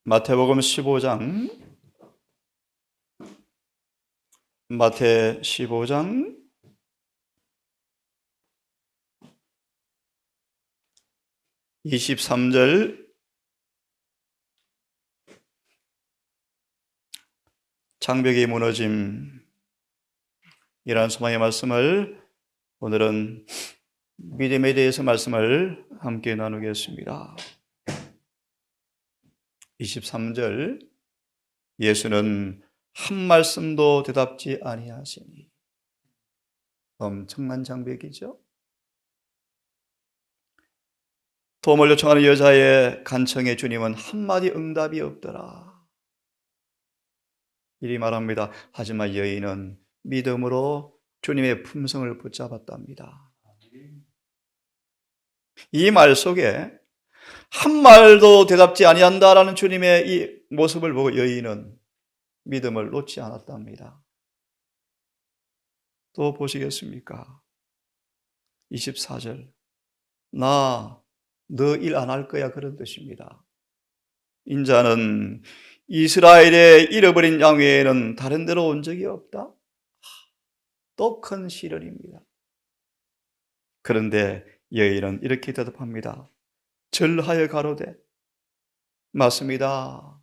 마태복음 15장, 마태 15장 23절 장벽이 무너짐이라는 소망의 말씀을 오늘은 믿음에 대해서 말씀을 함께 나누겠습니다. 23절 예수는 한 말씀도 대답지 아니하시니. 엄청난 장벽이죠. 도움을 요청하는 여자의 간청에 주님은 한마디 응답이 없더라. 이리 말합니다. 하지만 여인은 믿음으로 주님의 품성을 붙잡았답니다. 이 말 속에 한 말도 대답지 아니한다라는 주님의 이 모습을 보고 여인은 믿음을 놓지 않았답니다. 또 보시겠습니까? 24절 나 너 일 안 할 거야 그런 뜻입니다. 인자는 이스라엘의 잃어버린 양 외에는 다른 데로 온 적이 없다. 또 큰 시련입니다. 그런데 여인은 이렇게 대답합니다. 절하여 가로되 맞습니다.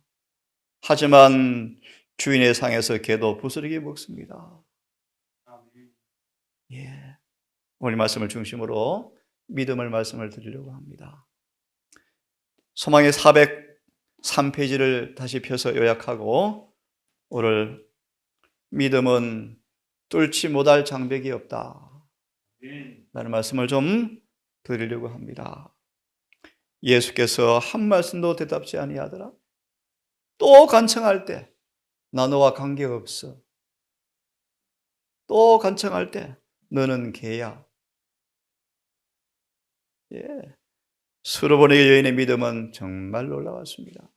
하지만 주인의 상에서 개도 부스러기 먹습니다. 예, 오늘 말씀을 중심으로 믿음을 말씀을 드리려고 합니다. 소망의 403페이지를 다시 펴서 요약하고 오늘 믿음은 뚫지 못할 장벽이 없다 라는 말씀을 좀 드리려고 합니다. 예수께서 한 말씀도 대답지 아니하더라. 또 간청할 때 나 너와 관계없어. 또 간청할 때 너는 개야. 예, 수로보니게 여인의 믿음은 정말 놀라웠습니다.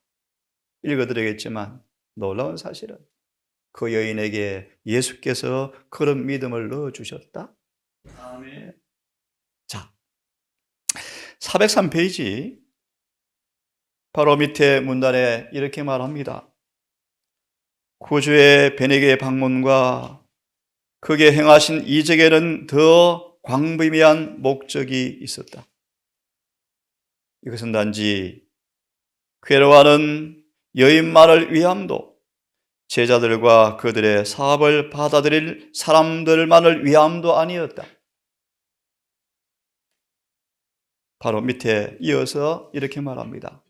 읽어드리겠지만 놀라운 사실은 그 여인에게 예수께서 그런 믿음을 넣어주셨다. 아멘. 자, 403페이지 바로 밑에 문단에 이렇게 말합니다. 구주의 베네게 방문과 그게 행하신 이적에는 더 광범위한 목적이 있었다. 이것은 단지 괴로워하는 여인만을 위함도 제자들과 그들의 사업을 받아들일 사람들만을 위함도 아니었다. 바로 밑에 이어서 이렇게 말합니다.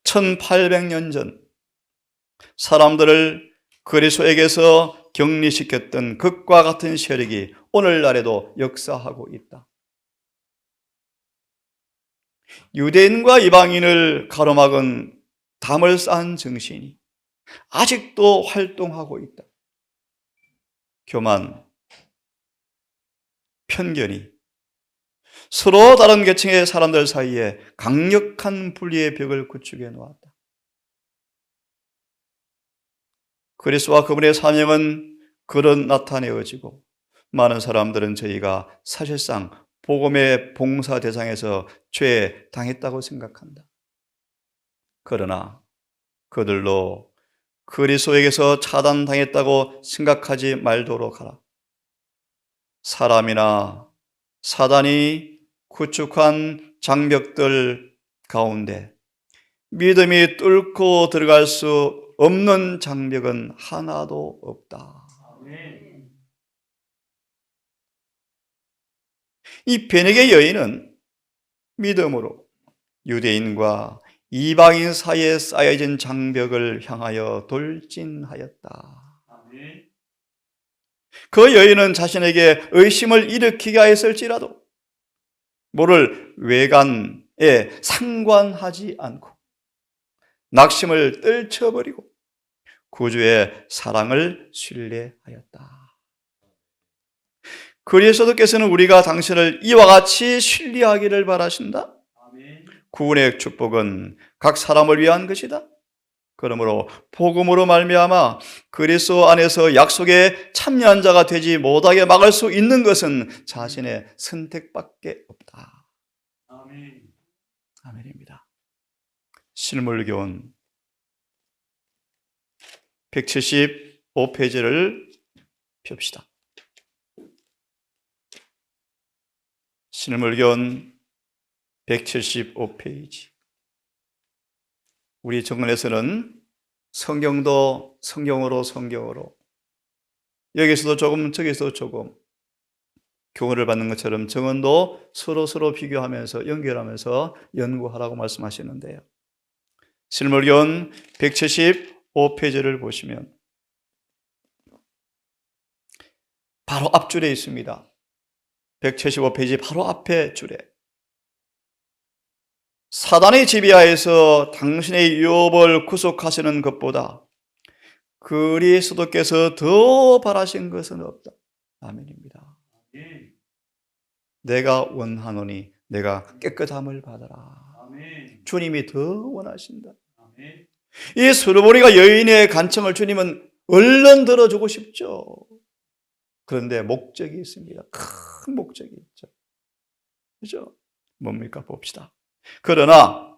1800년 전 사람들을 그리스도에게서 격리시켰던 극과 같은 세력이 오늘날에도 역사하고 있다. 유대인과 이방인을 가로막은 담을 쌓은 정신이 아직도 활동하고 있다. 교만, 편견이 서로 다른 계층의 사람들 사이에 강력한 분리의 벽을 구축해 놓았다. 그리스도와 그분의 사명은 그런 나타내어지고 많은 사람들은 저희가 사실상 복음의 봉사 대상에서 죄에 당했다고 생각한다. 그러나 그들로 그리스도에게서 차단당했다고 생각하지 말도록 하라. 사람이나 사단이 구축한 장벽들 가운데 믿음이 뚫고 들어갈 수 없는 장벽은 하나도 없다. 이 베네게 여인은 믿음으로 유대인과 이방인 사이에 쌓여진 장벽을 향하여 돌진하였다. 그 여인은 자신에게 의심을 일으키게 하였을지라도 모를 외관에 상관하지 않고 낙심을 떨쳐버리고 구주의 사랑을 신뢰하였다. 그리스도께서는 우리가 당신을 이와 같이 신뢰하기를 바라신다. 구원의 축복은 각 사람을 위한 것이다. 그러므로 복음으로 말미암아 그리스도 안에서 약속에 참여한 자가 되지 못하게 막을 수 있는 것은 자신의 선택밖에 없다. 아멘입니다. 실물교훈 175페이지를 펴봅시다. 신물견 175페이지. 우리 정원에서는 성경도 성경으로 여기서도 조금 저기서도 조금 교훈을 받는 것처럼 정원도 서로 비교하면서 연결하면서 연구하라고 말씀하시는데요. 실물견 175페이지를 보시면 바로 앞줄에 있습니다. 175페이지 바로 앞에 줄에 사단의 지배하에서 당신의 유업을 구속하시는 것보다 그리스도께서 더 바라신 것은 없다. 아멘입니다. 내가 원하노니 내가 깨끗함을 받아라. 주님이 더 원하신다. 이 수르보니가 여인의 간청을 주님은 얼른 들어주고 싶죠. 그런데 목적이 있습니다. 큰 목적이 있죠. 그죠? 뭡니까? 봅시다. 그러나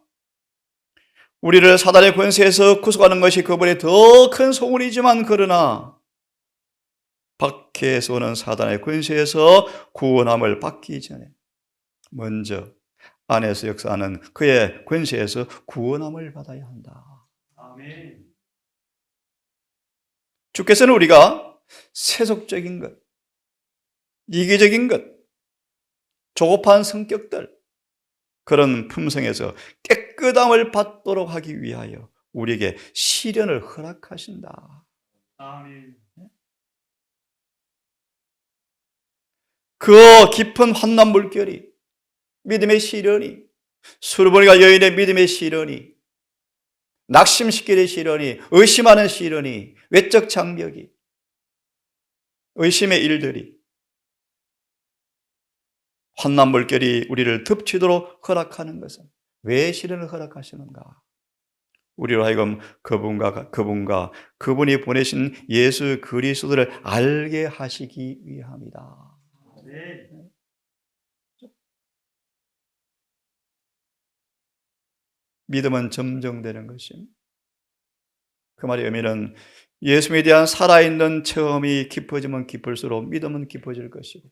우리를 사단의 권세에서 구속하는 것이 그분의 더 큰 소원이지만, 그러나 밖에서 오는 사단의 권세에서 구원함을 받기 전에 먼저 안에서 역사하는 그의 권세에서 구원함을 받아야 한다. 아멘. 주께서는 우리가 세속적인 것, 이기적인 것, 조급한 성격들, 그런 품성에서 깨끗함을 받도록 하기 위하여 우리에게 시련을 허락하신다. 아멘. 그 깊은 환난 물결이, 믿음의 시련이, 수르보니가 여인의 믿음의 시련이, 낙심시키는 시련이, 의심하는 시련이, 외적 장벽이, 의심의 일들이, 환난 물결이 우리를 덮치도록 허락하는 것은 왜 시련을 허락하시는가? 우리로 하여금 그분과 그분이 보내신 예수 그리스도를 알게 하시기 위함이다. 네. 믿음은 점정되는 것입니다. 그 말의 의미는 예수에 대한 살아있는 체험이 깊어지면 깊을수록 믿음은 깊어질 것이고,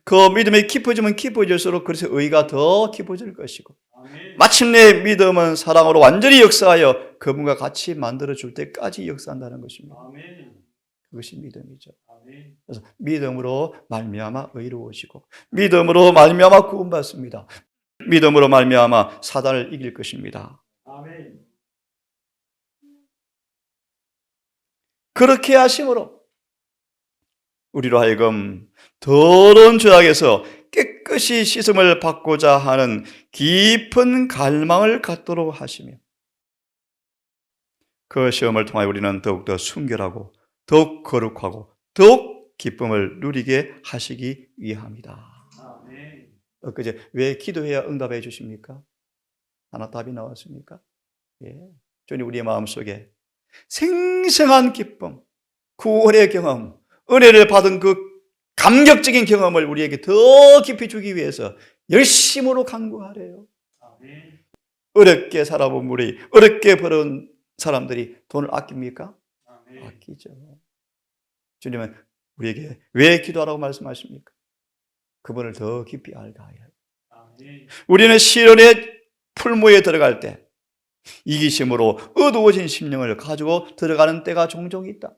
그 믿음이 깊어지면 깊어질수록 그래서 의가 더 깊어질 것이고, 마침내 믿음은 사랑으로 완전히 역사하여 그분과 같이 만들어줄 때까지 역사한다는 것입니다. 그것이 믿음이죠. 그래서 믿음으로 말미암아 의로우시고, 믿음으로 말미암아 구원받습니다. 믿음으로 말미암아 사단을 이길 것입니다. 그렇게 하심으로 우리로 하여금 더러운 죄악에서 깨끗이 씻음을 받고자 하는 깊은 갈망을 갖도록 하시며, 그 시험을 통하여 우리는 더욱더 순결하고 더욱 거룩하고 더욱 기쁨을 누리게 하시기 위함이다. 엊그제 왜 기도해야 응답해 주십니까? 하나 답이 나왔습니까? 예. 주님 우리의 마음속에 생생한 기쁨, 구원의 경험, 은혜를 받은 그 감격적인 경험을 우리에게 더 깊이 주기 위해서 열심으로 간구하래요. 어렵게 살아본 우리, 어렵게 벌어온 사람들이 돈을 아낍니까? 아끼죠. 주님은 우리에게 왜 기도하라고 말씀하십니까? 그분을 더 깊이 알다 해요. 우리는 시련의 풀무에 들어갈 때 이기심으로 어두워진 심령을 가지고 들어가는 때가 종종 있다.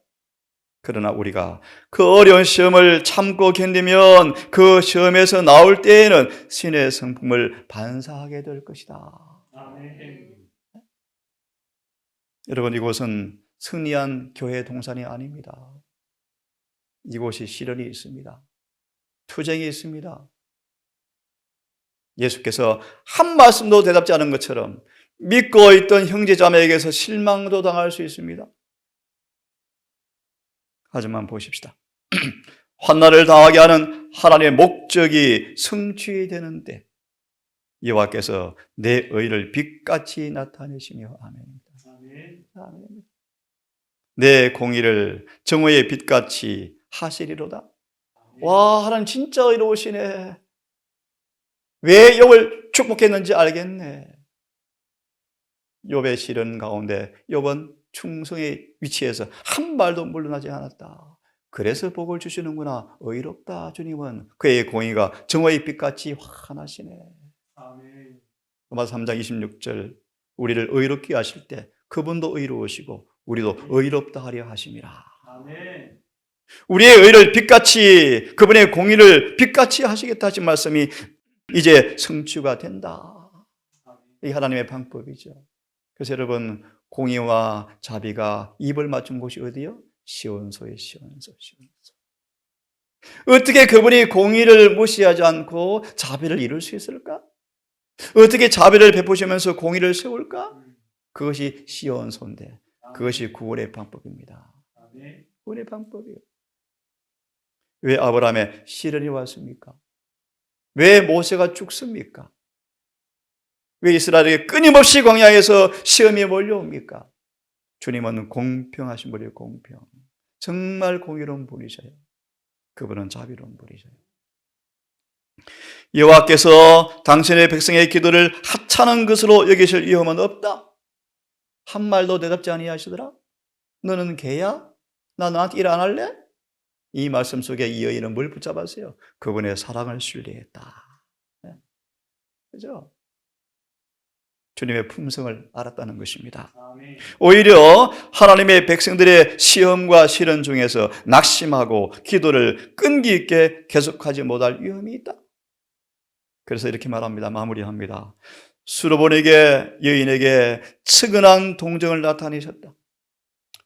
그러나 우리가 그 어려운 시험을 참고 견디면 그 시험에서 나올 때에는 신의 성품을 반사하게 될 것이다. 아멘. 여러분, 이곳은 승리한 교회 동산이 아닙니다. 이곳이 시련이 있습니다. 투쟁이 있습니다. 예수께서 한 말씀도 대답지 않은 것처럼 믿고 있던 형제자매에게서 실망도 당할 수 있습니다. 하지만 보십시다. 환난을 당하게 하는 하나님의 목적이 성취되는 때 여호와께서 내 의를 빛같이 나타내시며, 아멘입니다. 아멘. 내 공의를 정오의 빛같이 하시리로다. 와, 하나님 진짜 의로우시네. 왜 욥을 축복했는지 알겠네. 욥의 시련 가운데 욥은 충성의 위치에서 한 발도 물러나지 않았다. 그래서 복을 주시는구나. 의롭다. 주님은 그의 공의가 정오의 빛같이 환하시네. 아멘. 로마서 3장 26절 우리를 의롭게 하실 때 그분도 의로우시고 우리도 의롭다 하려 하심이라. 아멘. 우리의 의를 빛같이 그분의 공의를 빛같이 하시겠다 하신 말씀이 이제 성취가 된다. 이 하나님의 방법이죠. 그래서 여러분 공의와 자비가 입을 맞춘 곳이 어디요? 시온소에 시온소. 어떻게 그분이 공의를 무시하지 않고 자비를 이룰 수 있을까? 어떻게 자비를 베푸시면서 공의를 세울까? 그것이 시온소인데 그것이 구원의 방법입니다. 구원의 방법이에요. 왜 아브라함의 시련이 왔습니까? 왜 모세가 죽습니까? 왜 이스라엘에게 끊임없이 광야에서 시험이 몰려옵니까? 주님은 공평하신 분이에요. 공평. 정말 공의로운 분이셔요. 그분은 자비로운 분이셔요. 여호와께서 당신의 백성의 기도를 하찮은 것으로 여기실 위험은 없다. 한 말도 대답지 아니하시더라. 너는 개야? 나 너한테 일 안 할래? 이 말씀 속에 이 여인은 뭘 붙잡았어요? 그분의 사랑을 신뢰했다. 그죠? 주님의 품성을 알았다는 것입니다. 아멘. 오히려 하나님의 백성들의 시험과 시련 중에서 낙심하고 기도를 끈기 있게 계속하지 못할 위험이 있다. 그래서 이렇게 말합니다. 마무리합니다. 수로본에게 여인에게 측은한 동정을 나타내셨다.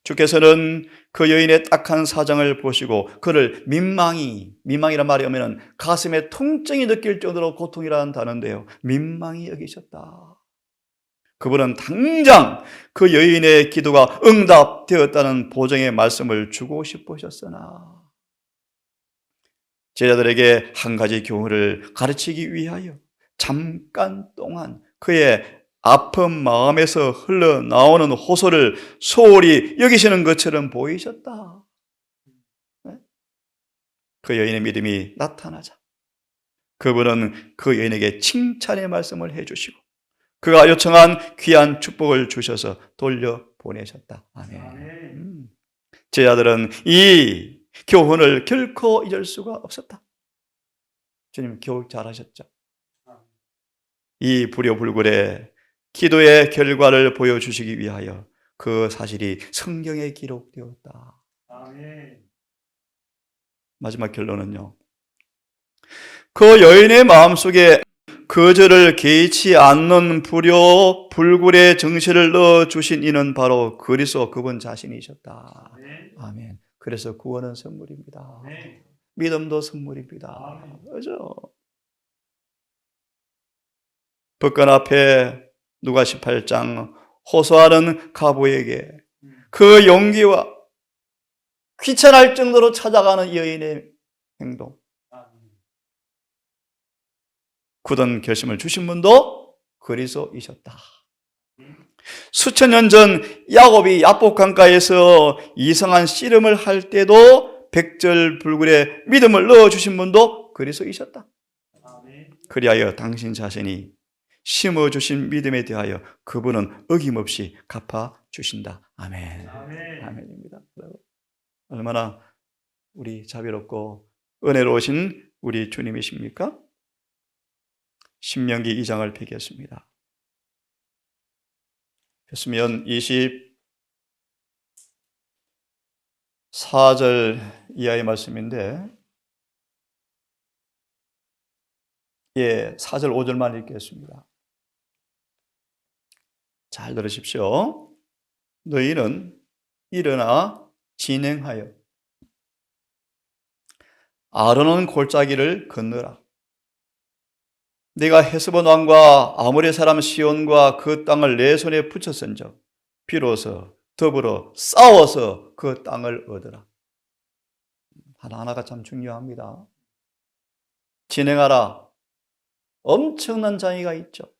주께서는 그 여인의 딱한 사정을 보시고 그를 민망이란 말이 오면 가슴에 통증이 느낄 정도로 고통이라는 단어인데요. 민망히 여기셨다. 그분은 당장 그 여인의 기도가 응답되었다는 보장의 말씀을 주고 싶으셨으나 제자들에게 한 가지 교훈을 가르치기 위하여 잠깐 동안 그의 아픈 마음에서 흘러나오는 호소를 소홀히 여기시는 것처럼 보이셨다. 그 여인의 믿음이 나타나자 그분은 그 여인에게 칭찬의 말씀을 해주시고 그가 요청한 귀한 축복을 주셔서 돌려보내셨다. 아멘. 제자들은 이 교훈을 결코 잊을 수가 없었다. 주님 교육 잘하셨죠? 이 불효불굴의 기도의 결과를 보여주시기 위하여 그 사실이 성경에 기록되었다. 아멘. 마지막 결론은요. 그 여인의 마음속에 거절을 개의치 않는 불효불굴의 정신을 넣어주신 이는 바로 그리스도 그분 자신이셨다. 아멘. 아멘. 그래서 구원은 선물입니다. 아멘. 믿음도 선물입니다. 아멘. 그죠? 법관 앞에 누가 18장 호소하는 가부에게 그 용기와 귀찮을 정도로 찾아가는 여인의 행동, 굳은 결심을 주신 분도 그리스도이셨다. 수천 년 전 야곱이 야복 강가에서 이상한 씨름을 할 때도 백절불굴에 믿음을 넣어주신 분도 그리스도이셨다. 그리하여 당신 자신이 심어주신 믿음에 대하여 그분은 어김없이 갚아주신다. 아멘. 아멘. 아멘입니다. 얼마나 우리 자비롭고 은혜로우신 우리 주님이십니까? 신명기 2장을 펴겠습니다. 폈으면 24절 이하의 말씀인데 4절 5절만 읽겠습니다. 잘 들으십시오. 너희는 일어나 진행하여 아르논 골짜기를 건너라. 네가 헤스본 왕과 아모리 사람 시온과 그 땅을 내 손에 붙였은즉 비로소 더불어 싸워서 그 땅을 얻으라. 하나하나가 참 중요합니다. 진행하라. 엄청난 장애가 있죠.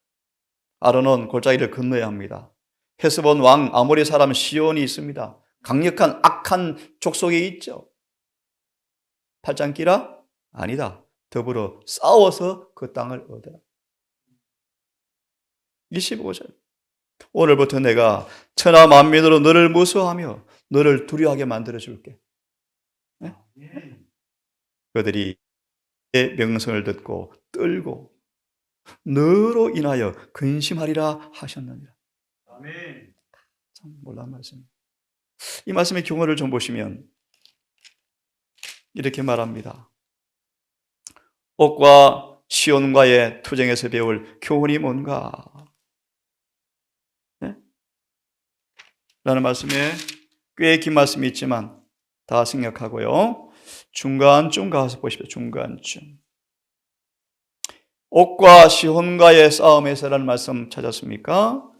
아르논 골짜기를 건너야 합니다. 헤스본 왕 아모리 사람 시온이 있습니다. 강력한 악한 족속에 있죠. 팔짱 끼라? 아니다. 더불어 싸워서 그 땅을 얻어라. 25절. 오늘부터 내가 천하 만민으로 너를 무서워하며 너를 두려워하게 만들어줄게. 네? 아멘. 그들이 내 명성을 듣고 떨고 너로 인하여 근심하리라 하셨느니라. 아멘. 참 놀라운 말씀입니다. 이 말씀의 경어를 좀 보시면 이렇게 말합니다. 옥과 시온과의 투쟁에서 배울 교훈이 뭔가? 네? 라는 말씀에 꽤 긴 말씀이 있지만 다 생략하고요. 중간쯤 가서 보십시오. 중간쯤. 옥과 시온과의 싸움에서라는 말씀 찾았습니까?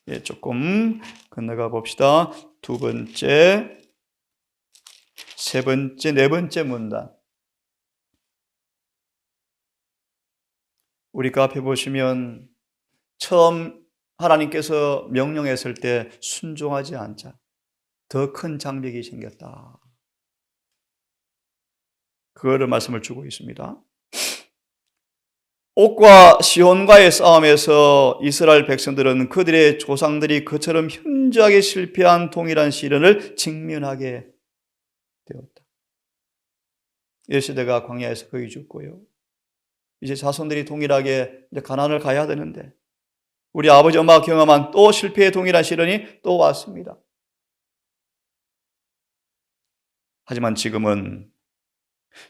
예, 조금 건너가 봅시다. 두 번째, 세 번째, 네 번째 문단. 우리 그 앞에 보시면 처음 하나님께서 명령했을 때 순종하지 않자 더 큰 장벽이 생겼다. 그거를 말씀을 주고 있습니다. 옥과 시온과의 싸움에서 이스라엘 백성들은 그들의 조상들이 그처럼 현저하게 실패한 동일한 시련을 직면하게 되었다. 일시대가 광야에서 거의 죽고요. 이제 자손들이 동일하게 이제 가나안을 가야 되는데 우리 아버지 엄마가 경험한 또 실패의 동일한 시련이 또 왔습니다. 하지만 지금은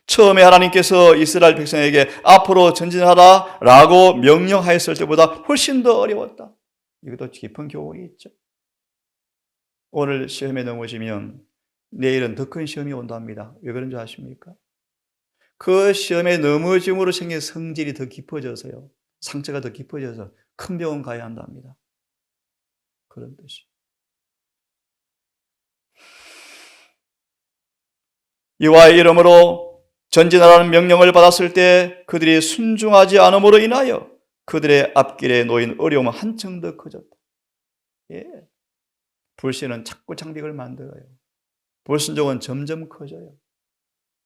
처음에 하나님께서 이스라엘 백성에게 앞으로 전진하라 라고 명령하였을 때보다 훨씬 더 어려웠다. 이것도 깊은 교훈이 있죠. 오늘 시험에 넘어지면 내일은 더 큰 시험이 온답니다. 왜 그런지 아십니까? 그 시험에 넘어짐으로 생긴 성질이 더 깊어져서요. 상처가 더 깊어져서 큰 병원 가야 한답니다. 그런 뜻이. 여호와의 이름으로 전진하라는 명령을 받았을 때 그들이 순종하지 않음으로 인하여 그들의 앞길에 놓인 어려움은 한층 더 커졌다. 예. 불신은 자꾸 장벽을 만들어요. 불순종은 점점 커져요.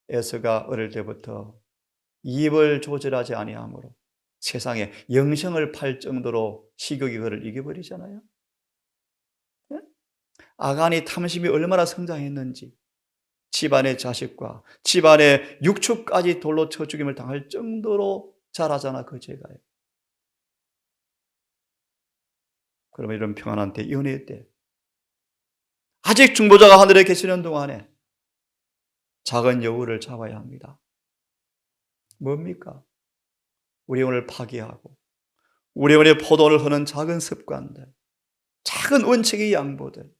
에서가 어릴 때부터 입을 조절하지 아니하므로 세상에 영생을 팔 정도로 식욕이 그를 이겨버리잖아요. 예? 아간이 탐심이 얼마나 성장했는지 집안의 자식과 집안의 육축까지 돌로 쳐 죽임을 당할 정도로 잘하잖아 그 죄가요. 그러면 이런 평안한 때, 연애 때 아직 중보자가 하늘에 계시는 동안에 작은 여우를 잡아야 합니다. 뭡니까? 우리 영혼을 파괴하고 우리 영혼의 포도를 흐는 작은 습관들, 작은 원칙의 양보들,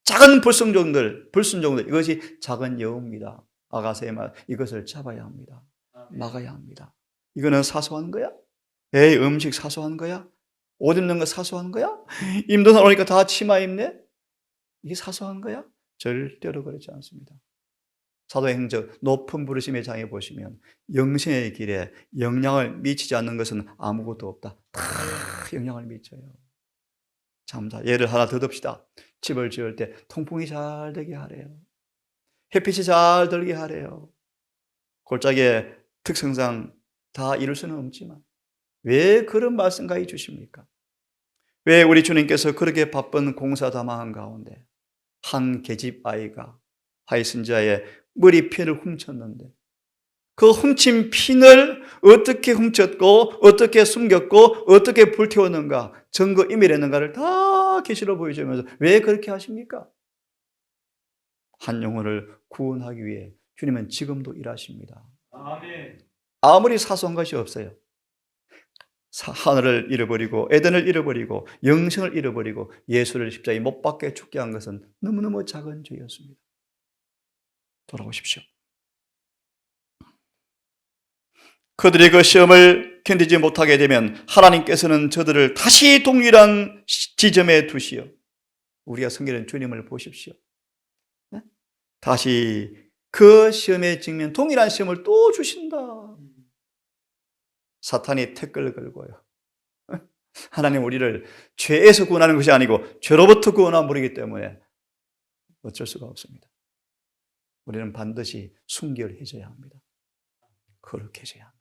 작은 불순종들 이것이 작은 여우입니다. 아가서의 말 이것을 잡아야 합니다. 막아야 합니다. 이거는 사소한 거야? 에이 음식 사소한 거야? 옷 입는 거 사소한 거야? 임도사 오니까 다 치마 입네? 이게 사소한 거야? 절대로 그렇지 않습니다. 사도행전 높은 부르심의 장에 보시면 영생의 길에 영향을 미치지 않는 것은 아무것도 없다. 다 영향을 미쳐요. 자, 예를 하나 더 듭시다. 집을 지을 때 통풍이 잘 되게 하래요. 햇빛이 잘 들게 하래요. 골짜기의 특성상 다 이룰 수는 없지만 왜 그런 말씀까지 주십니까? 왜 우리 주님께서 그렇게 바쁜 공사다망한 가운데 한 계집 아이가 화이슨자의 머리핀을 훔쳤는데 그 훔친 핀을 어떻게 훔쳤고 어떻게 숨겼고 어떻게 불태웠는가 증거 인멸했는가를 다 계시로 보여주면서 왜 그렇게 하십니까? 한 영혼을 구원하기 위해 주님은 지금도 일하십니다. 아멘. 아무리 사소한 것이 없어요. 하늘을 잃어버리고 에덴을 잃어버리고 영생을 잃어버리고 예수를 십자가에 못 박게 죽게 한 것은 너무너무 작은 죄였습니다. 돌아오십시오. 그들이 그 시험을 견디지 못하게 되면 하나님께서는 저들을 다시 동일한 지점에 두시어 우리가 섬기는 주님을 보십시오. 네? 다시 그 시험에 직면 동일한 시험을 또 주신다. 사탄이 태클을 걸고요. 하나님 우리를 죄에서 구원하는 것이 아니고 죄로부터 구원한 분이기 때문에 어쩔 수가 없습니다. 우리는 반드시 순결해져야 합니다. 거룩해져야 합니다.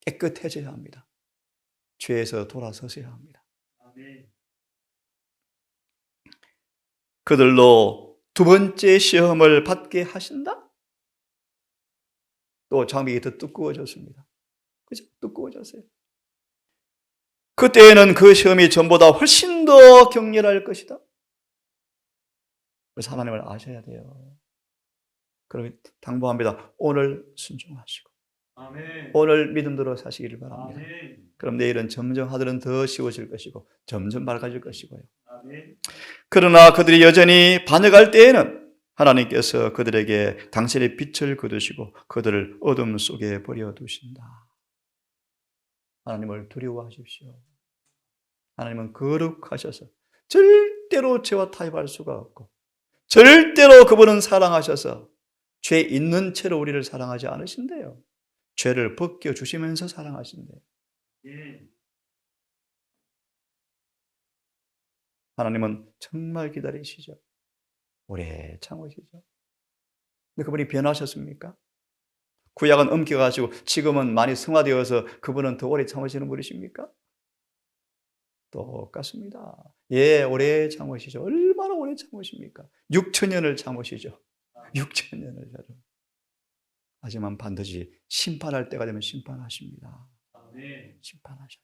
깨끗해져야 합니다. 죄에서 돌아서셔야 합니다. 그들로 두 번째 시험을 받게 하신다? 또 장벽이 더 두꺼워졌습니다. 그죠? 두꺼워졌어요. 그때에는 그 시험이 전보다 훨씬 더 격렬할 것이다. 그래서 하나님을 아셔야 돼요. 그러면 당부합니다. 오늘 순종하시고 아멘. 오늘 믿음대로 사시기를 바랍니다. 아멘. 그럼 내일은 점점 하늘은 더 쉬워질 것이고 점점 밝아질 것이고요. 아멘. 그러나 그들이 여전히 반역할 때에는 하나님께서 그들에게 당신의 빛을 거두시고 그들을 어둠 속에 버려두신다. 하나님을 두려워하십시오. 하나님은 거룩하셔서 절대로 죄와 타협할 수가 없고 절대로 그분은 사랑하셔서 죄 있는 채로 우리를 사랑하지 않으신대요. 죄를 벗겨주시면서 사랑하신대요. 예. 하나님은 정말 기다리시죠. 오래 참으시죠. 근데 그분이 변하셨습니까? 구약은 엄격하시고 지금은 많이 승화되어서 그분은 더 오래 참으시는 분이십니까? 똑같습니다. 예, 오래 참으시죠. 얼마나 오래 참으십니까? 6,000년을 참으시죠. 6,000년을. 하지만 반드시 심판할 때가 되면 심판하십니다. 아멘. 심판하셔요.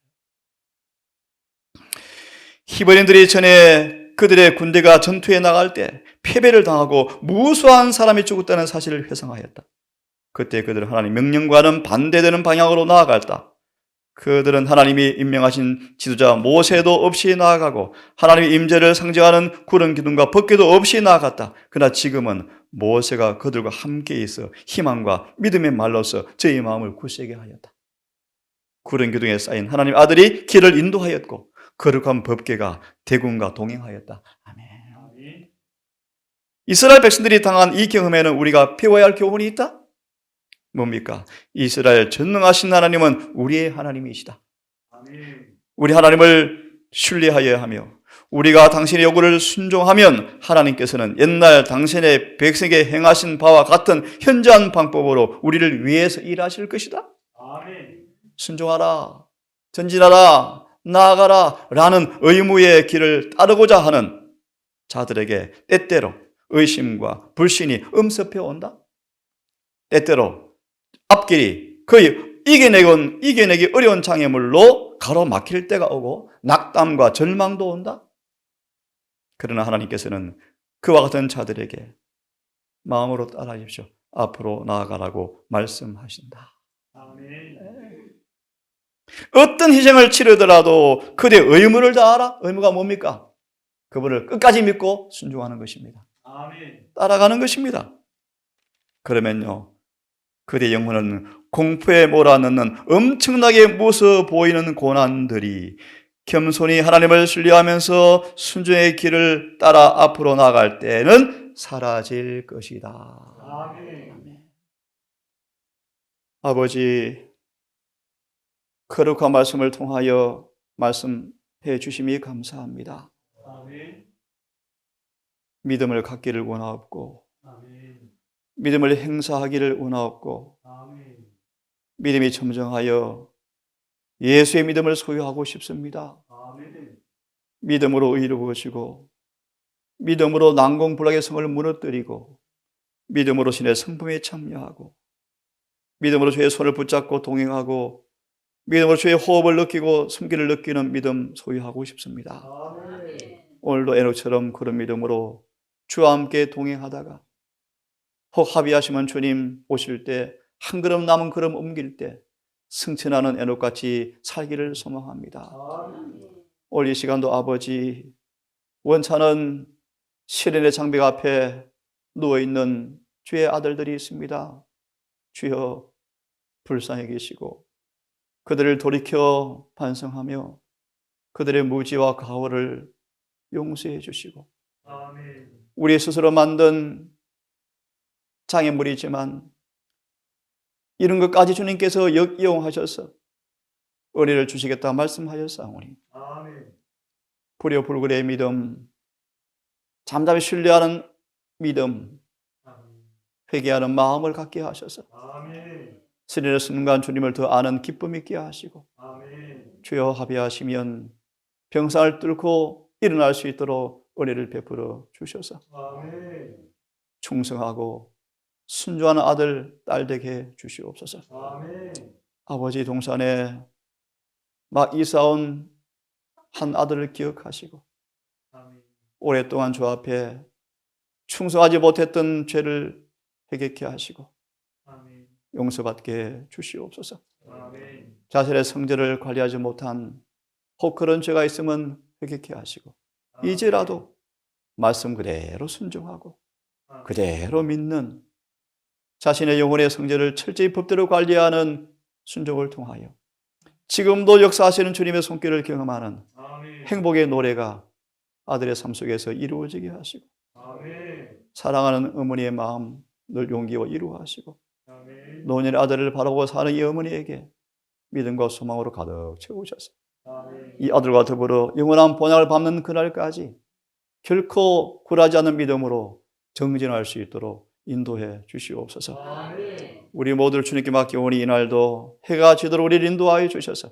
히브리인들이 전에 그들의 군대가 전투에 나갈 때 패배를 당하고 무수한 사람이 죽었다는 사실을 회상하였다. 그때 그들은 하나님 명령과는 반대되는 방향으로 나아갔다. 그들은 하나님이 임명하신 지도자 모세도 없이 나아가고 하나님의 임재를 상징하는 구름 기둥과 법궤도 없이 나아갔다. 그러나 지금은 모세가 그들과 함께 있어 희망과 믿음의 말로서 저희 마음을 굳세게 하였다. 구름 기둥에 쌓인 하나님 아들이 길을 인도하였고 거룩한 법궤가 대군과 동행하였다. 아멘. 아멘. 이스라엘 백성들이 당한 이 경험에는 우리가 배워야 할 교훈이 있다? 뭡니까? 이스라엘 전능하신 하나님은 우리의 하나님이시다. 아멘. 우리 하나님을 신뢰하여야 하며 우리가 당신의 요구를 순종하면 하나님께서는 옛날 당신의 백성에게 행하신 바와 같은 현저한 방법으로 우리를 위해서 일하실 것이다. 아멘. 순종하라, 전진하라, 나아가라 라는 의무의 길을 따르고자 하는 자들에게 때때로 의심과 불신이 엄습해 온다. 때때로 앞길이 거의 이겨내기 어려운 장애물로 가로막힐 때가 오고 낙담과 절망도 온다. 그러나 하나님께서는 그와 같은 자들에게 마음으로 따라하십시오. 앞으로 나아가라고 말씀하신다. 아멘. 어떤 희생을 치르더라도 그대의 의무를 다하라. 의무가 뭡니까? 그분을 끝까지 믿고 순종하는 것입니다. 아멘. 따라가는 것입니다. 그러면요, 그대의 영혼은 공포에 몰아넣는 엄청나게 무서워 보이는 고난들이 겸손히 하나님을 신뢰하면서 순종의 길을 따라 앞으로 나아갈 때는 사라질 것이다. 아멘. 아버지, 거룩한 말씀을 통하여 말씀해 주심이 감사합니다. 아멘. 믿음을 갖기를 원하옵고 아멘. 믿음을 행사하기를 원하옵고 아멘. 믿음이 점정하여 예수의 믿음을 소유하고 싶습니다. 아멘. 믿음으로 의로워지고 믿음으로 난공불락의 성을 무너뜨리고 믿음으로 신의 성품에 참여하고 믿음으로 주의 손을 붙잡고 동행하고 믿음으로 주의 호흡을 느끼고 숨기를 느끼는 믿음 소유하고 싶습니다. 아멘. 오늘도 에녹처럼 그런 믿음으로 주와 함께 동행하다가 혹 합의하시면 주님 오실 때 한 걸음 남은 걸음 옮길 때 승천하는 에녹같이 살기를 소망합니다. 아멘. 오늘 이 시간도 아버지, 원찮은 시련의 장벽 앞에 누워있는 주의 아들들이 있습니다. 주여 불쌍히 계시고 그들을 돌이켜 반성하며 그들의 무지와 가오를 용서해 주시고 아멘. 우리 스스로 만든 장애물이지만 이런 것까지 주님께서 역이용하셔서 은혜를 주시겠다 말씀하셨사오니 아멘. 불효불굴의 믿음, 잠잠히 신뢰하는 믿음, 회개하는 마음을 갖게 하셔서 아멘. 시련의 순간 주님을 더 아는 기쁨 있게 하시고 아멘. 주여 합의하시면 병상을 뚫고 일어날 수 있도록 은혜를 베풀어 주셔서 아멘. 충성하고 순종하는 아들, 딸 되게 해 주시옵소서. 아멘. 아버지 동산에 막 이사온 한 아들을 기억하시고 아멘. 오랫동안 주 앞에 충성하지 못했던 죄를 회개케 하시고 아멘. 용서받게 해 주시옵소서. 아멘. 자신의 성질을 관리하지 못한 혹 그런 죄가 있으면 회개케 하시고 이제라도 말씀 그대로 순종하고 그대로 믿는 자신의 영혼의 성질을 철저히 법대로 관리하는 순종을 통하여 지금도 역사하시는 주님의 손길을 경험하는 아멘. 행복의 노래가 아들의 삶 속에서 이루어지게 하시고 아멘. 사랑하는 어머니의 마음 늘 용기와 이루하시고 아멘. 노년의 아들을 바라보고 사는 이 어머니에게 믿음과 소망으로 가득 채우셔서 아멘. 이 아들과 더불어 영원한 본향을 밟는 그날까지 결코 굴하지 않는 믿음으로 정진할 수 있도록 인도해 주시옵소서. 아멘. 우리 모두를 주님께 맡겨오니 이날도 해가 지도록 우리를 인도하여 주셔서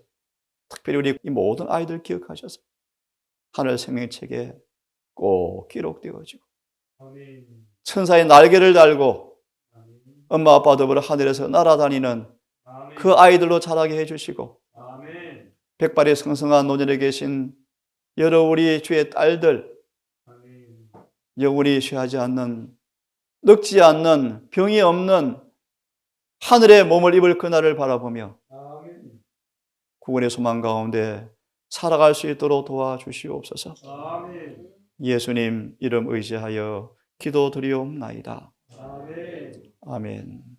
특별히 우리 이 모든 아이들 기억하셔서 하늘 생명책에 꼭 기록되어지고 아멘. 천사의 날개를 달고 아멘. 엄마 아빠 더불어 하늘에서 날아다니는 아멘. 그 아이들로 자라게 해주시고 아멘. 백발이 성성한 노년에 계신 여러 우리 주의 딸들 아멘. 영원히 쉬하지 않는 늙지 않는 병이 없는 하늘의 몸을 입을 그날을 바라보며 아멘. 구원의 소망 가운데 살아갈 수 있도록 도와주시옵소서. 아멘. 예수님 이름 의지하여 기도드리옵나이다. 아멘. 아멘.